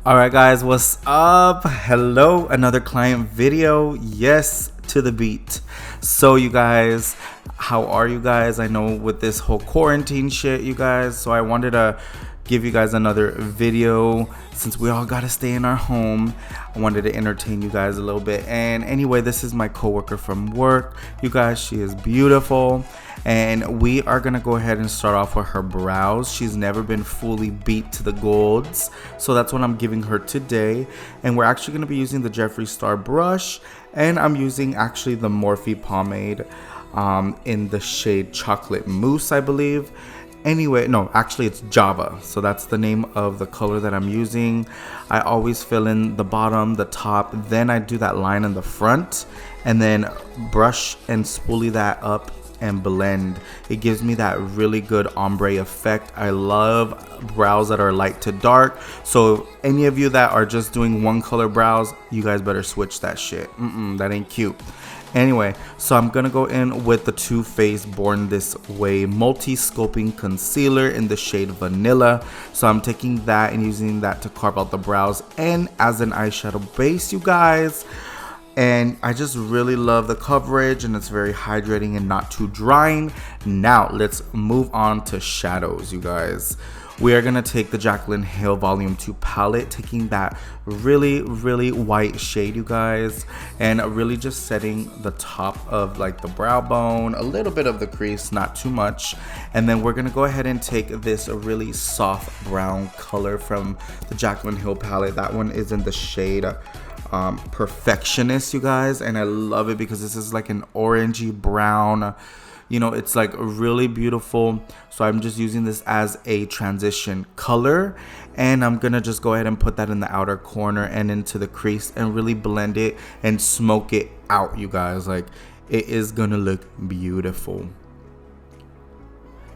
Alright guys, what's up? Hello, another client video. Yes, to the beat. So you guys, how are you guys? I know with this whole quarantine shit, you guys, so I wanted to give you guys another video since we all gotta stay in our home. I wanted to entertain you guys a little bit. And anyway, this is my coworker from work. You guys, she is beautiful. And we are gonna go ahead and start off with her brows. She's never been fully beat to the golds, so that's what I'm giving her today. And we're actually gonna be using the Jeffree Star brush, and I'm using actually the Morphe pomade in the shade Chocolate Mousse, I believe. Anyway, no, actually it's Java, so that's the name of the color that I'm using. I always fill in the bottom, the top, then I do that line in the front, and then brush and spoolie that up and blend. It gives me that really good ombre effect. I love brows that are light to dark, so any of you that are just doing one color brows, you guys better switch that shit. That ain't cute. Anyway, so I'm gonna go in with the Too Faced Born This Way multi-sculpting concealer in the shade Vanilla. So I'm taking that and using that to carve out the brows and as an eyeshadow base, you guys. And I just really love the coverage, and it's very hydrating and not too drying. Now let's move on to shadows, you guys. We are gonna take the Jaclyn Hill Volume 2 palette, taking that really white shade, you guys, and really just setting the top of like the brow bone, a little bit of the crease, not too much. And then we're gonna go ahead and take this really soft brown color from the Jaclyn Hill palette. That one is in the shade Perfectionist, you guys, and I love it because this is like an orangey brown. You know, it's like really beautiful. So I'm just using this as a transition color, and I'm gonna just go ahead and put that in the outer corner and into the crease and really blend it and smoke it out, you guys. Like, it is gonna look beautiful.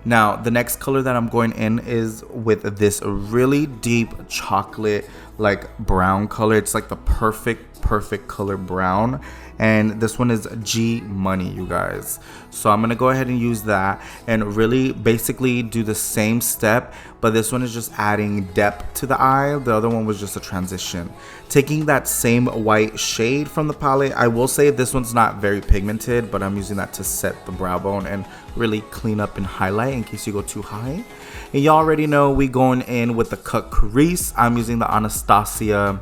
Now the next color that I'm going in is with this really deep chocolate like brown color. It's like the perfect color brown, and this one is G Money, you guys. So I'm gonna go ahead and use that and really basically do the same step, but this one is just adding depth to the eye. The other one was just a transition. Taking that same white shade from the palette, I will say this one's not very pigmented, but I'm using that to set the brow bone and really clean up and highlight in case you go too high. And you already know we going in with the cut crease. I'm using the Anastasia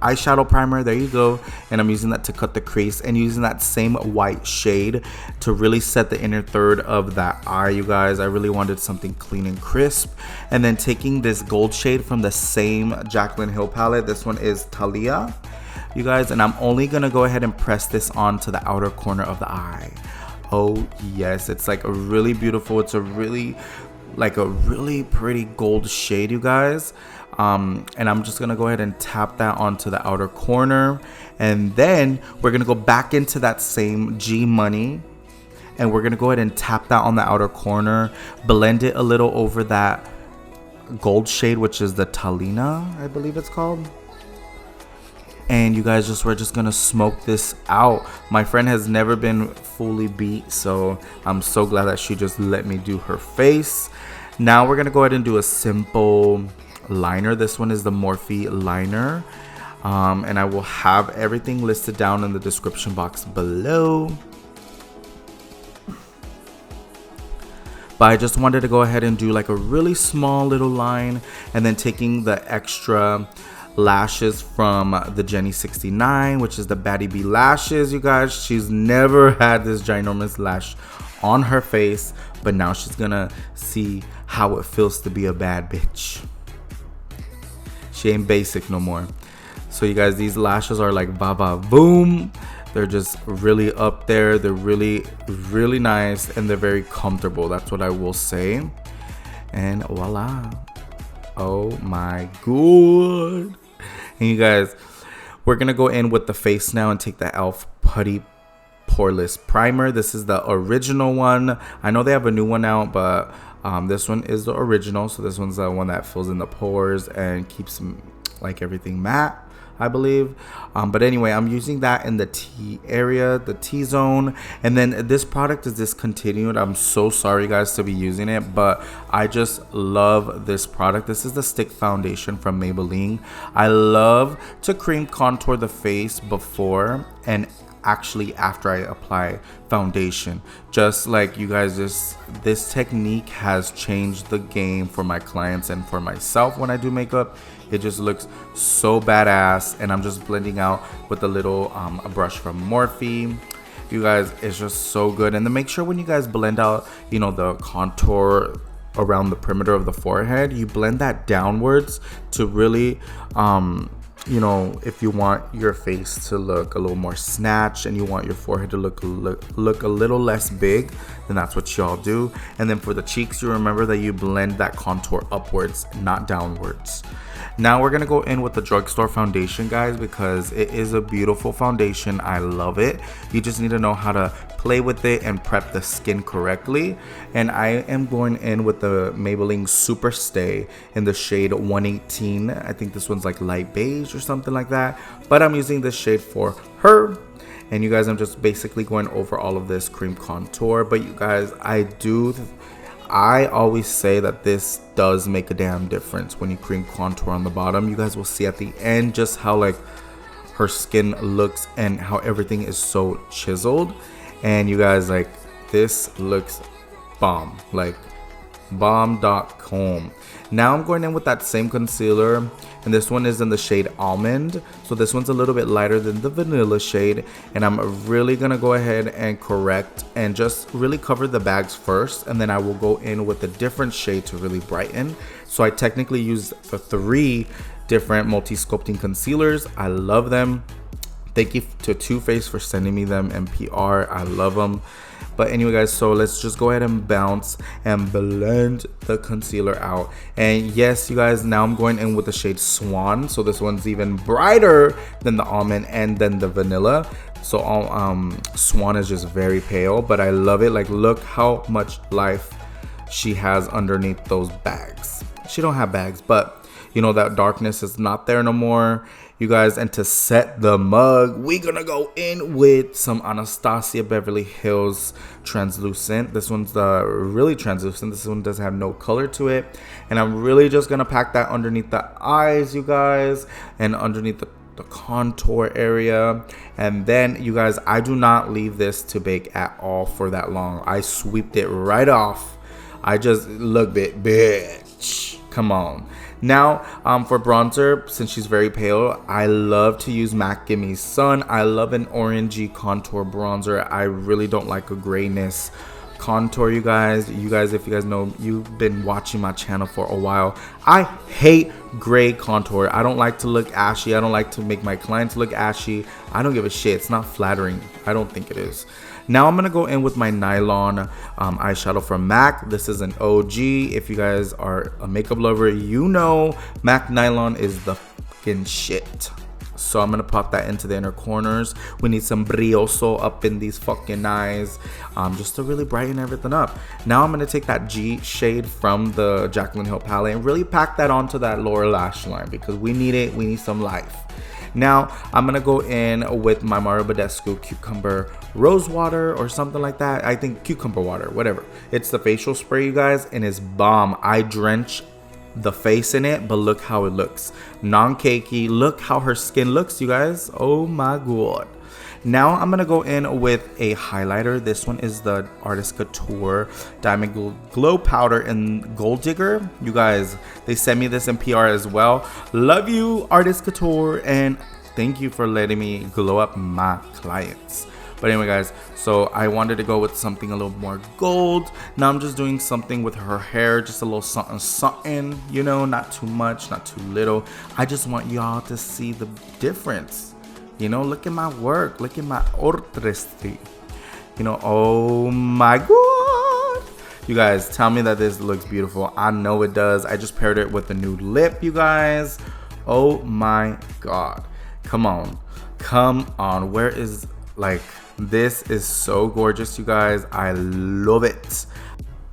eyeshadow primer, there you go, and I'm using that to cut the crease and using that same white shade to really set the inner third of that eye, you guys. I really wanted something clean and crisp. And then taking this gold shade from the same Jaclyn Hill palette, this one is Talia, you guys, and I'm only gonna go ahead and press this onto the outer corner of the eye. Oh yes, it's like a really beautiful, it's a really pretty gold shade, you guys. And I'm just gonna go ahead and tap that onto the outer corner, and then we're gonna go back into that same G Money, and we're gonna go ahead and tap that on the outer corner, blend it a little over that gold shade, which is the Talina, I believe it's called. And you guys, we're just gonna smoke this out. My friend has never been fully beat, so I'm so glad that she just let me do her face. Now we're gonna go ahead and do a simple liner. This one is the Morphe liner, and I will have everything listed down in the description box below. But I just wanted to go ahead and do like a really small little line, and then taking the extra lashes from the Jenny 69, which is the baddieblashes, you guys. She's never had this ginormous lash on her face, but now she's gonna see how it feels to be a bad bitch. She ain't basic no more. So you guys, these lashes are like baba boom. They're just really up there. They're really nice, and they're very comfortable. That's what I will say. And voila. Oh my god. And you guys, we're gonna go in with the face now and take the e.l.f. Putty Poreless primer. This is the original one. I know they have a new one out, but this one is the original. So this one's the one that fills in the pores and keeps like everything matte. I believe. But anyway, I'm using that in the T area, the T zone. And then this product is discontinued. I'm so sorry guys to be using it, but I just love this product. This is the stick foundation from Maybelline. I love to cream contour the face before and actually after I apply foundation. Just like you guys, this technique has changed the game for my clients and for myself when I do makeup. It just looks so badass, and I'm just blending out with a little a brush from Morphe. You guys, it's just so good. And then make sure when you guys blend out, you know, the contour around the perimeter of the forehead, you blend that downwards to really you know, if you want your face to look a little more snatched and you want your forehead to look a little less big, then that's what y'all do. And then for the cheeks, you remember that you blend that contour upwards, not downwards. Now we're gonna go in with the drugstore foundation, guys, because it is a beautiful foundation. I love it. You just need to know how to play with it and prep the skin correctly. And I am going in with the Maybelline Super Stay in the shade 118. I think this one's like light beige or something like that, but I'm using this shade for her. And you guys, I'm just basically going over all of this cream contour. But you guys, I always say that this does make a damn difference when you cream contour on the bottom. You guys will see at the end just how like her skin looks and how everything is so chiseled. And you guys, like, this looks bomb, like bomb.com. Now I'm going in with that same concealer, and this one is in the shade Almond. So this one's a little bit lighter than the vanilla shade, and I'm really gonna go ahead and correct and just really cover the bags first, and then I will go in with a different shade to really brighten. So I technically use the 3 different multi-sculpting concealers. I love them. Thank you to Too Faced for sending me them in PR. I love them. But anyway, guys, so let's just go ahead and bounce and blend the concealer out. And yes, you guys, now I'm going in with the shade Swan. So this one's even brighter than the almond and then the vanilla. So Swan is just very pale, but I love it. Like, look how much life she has underneath those bags. She don't have bags, but you know, that darkness is not there no more, you guys. And to set the mug, we're gonna go in with some Anastasia Beverly Hills translucent. This one's really translucent. This one does have no color to it, and I'm really just gonna pack that underneath the eyes, you guys, and underneath the contour area. And then you guys, I do not leave this to bake at all for that long. I sweeped it right off. I just look it, bitch, come on. Now for bronzer, since she's very pale, I love to use MAC Gimme Sun. I love an orangey contour bronzer. I really don't like a grayness contour, you guys. If you guys know, you've been watching my channel for a while, I hate gray contour. I don't like to look ashy. I don't like to make my clients look ashy. I don't give a shit. It's not flattering. I don't think it is. Now I'm gonna go in with my nylon eyeshadow from MAC. This is an OG. If you guys are a makeup lover, you know MAC nylon is the fucking shit. So I'm gonna pop that into the inner corners. We need some brioso up in these fucking eyes, just to really brighten everything up. Now I'm gonna take that G shade from the Jaclyn Hill palette and really pack that onto that lower lash line, because we need it. We need some life. Now I'm gonna go in with my Mario Badescu Cucumber Rose Water or something like that. I think cucumber water, whatever. It's the facial spray, you guys, and it's bomb. I drench the face in it, but look how it looks. Non-cakey. Look how her skin looks, you guys. Oh my god. Now I'm gonna go in with a highlighter. This one is the Artist Couture Diamond Glow Powder in Gold Digger. You guys, they sent me this in PR as well. Love you, Artist Couture, and thank you for letting me glow up my clients. But anyway, guys, so I wanted to go with something a little more gold. Now I'm just doing something with her hair, just a little something something, you know, not too much, not too little. I just want y'all to see the difference. You know, look at my work, look at my artistry. You know, oh my god. You guys, tell me that this looks beautiful. I know it does. I just paired it with a nude lip, you guys. Oh my god. Come on. Come on. Where is, like, this is so gorgeous, you guys. I love it.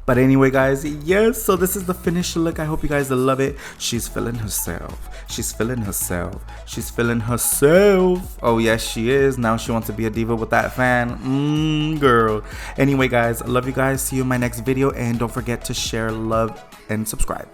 But anyway, guys, yes, so this is the finished look. I hope you guys love it. She's feeling herself. She's feeling herself. She's feeling herself. Oh, yes, she is. Now she wants to be a diva with that fan. Girl. Anyway, guys, I love you guys. See you in my next video. And don't forget to share, love, and subscribe.